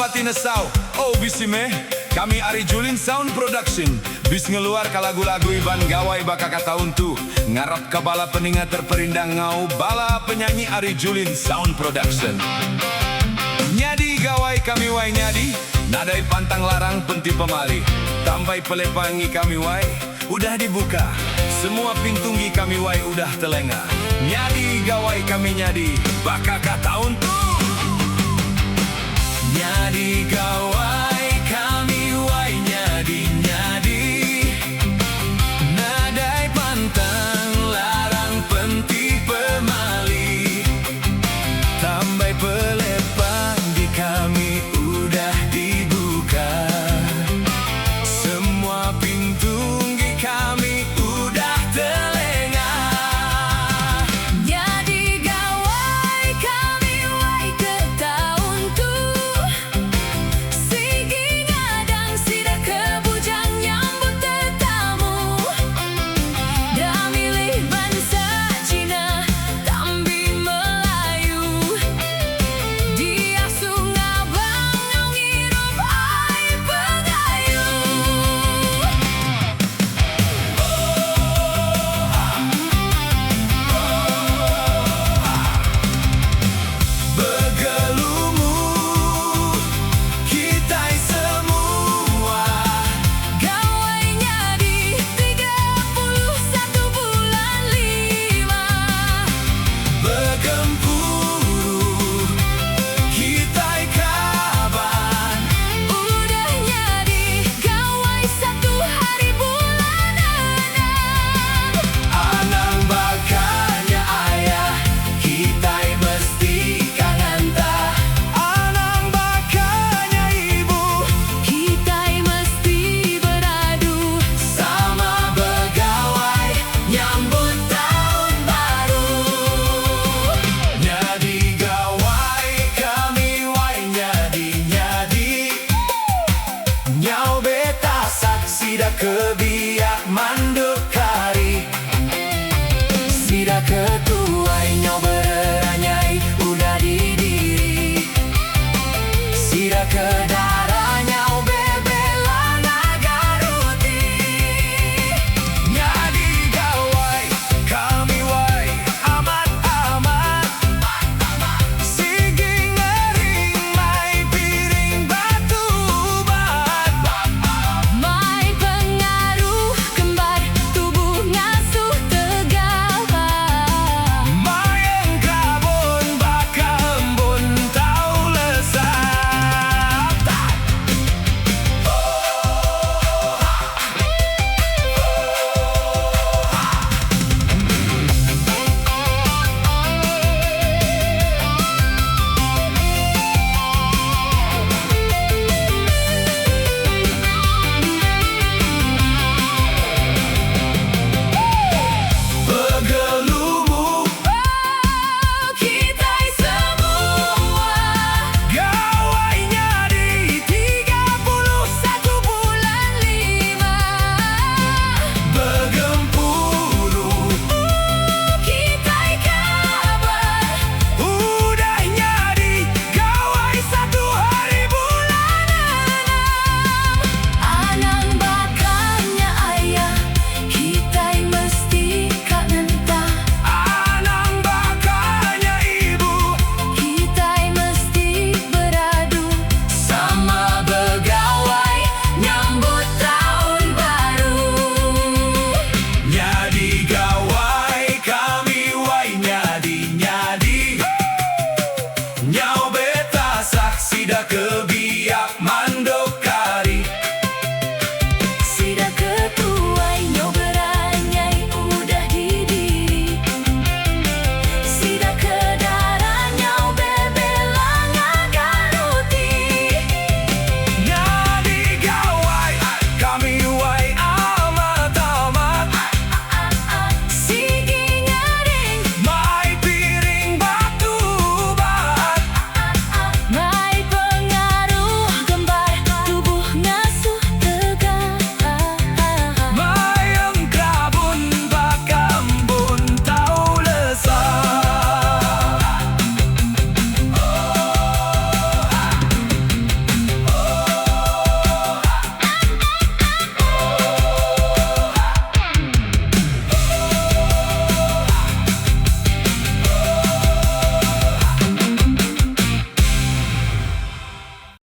pati nesau. Oh bisime, kami Ari Julin Sound Production. Bis ngeluar ka lagu-lagu Iban Gawai baka kataun tu. Ngarap ka bala peningat terperindang ngau. Bala penyanyi Ari Julin Sound Production. Nyadi gawai kami wai nyadi, nadai pantang larang penti pemali. Tambai pelepangi kami wai, udah dibuka. Semua pintunggi kami wai udah telenga. Nyadi gawai kami nyadi, baka kataun tu. Nyadi gawai kami wai nyadi nyadi, nadai pantang larang penti pemali. Tambai pelepang di kami udah dibuka. Semua pintunggi kami udah telenga. Nyadi gawai kami wai ketaun tu. Sigi ngadang sida kebujang nyambut tetamu. Dah milih bangsa Cina, Tambi Melayu. Dia sungabang ngau ngirup ai pengayu. Begelumur kita semua. Gawai nyadi 31 bulan 5. Bergempuru kita kaban. Udah nyadi gawai 1 hari bulan 6. Anang bakanya ayah kita mesti kanganta. Anang bakanya ibu Kita mesti beradu sama begawai nyambut tahun baru. Nyadi gawai kami wai nyadi nyadi, nyau beta saksi dah kebiak manduk.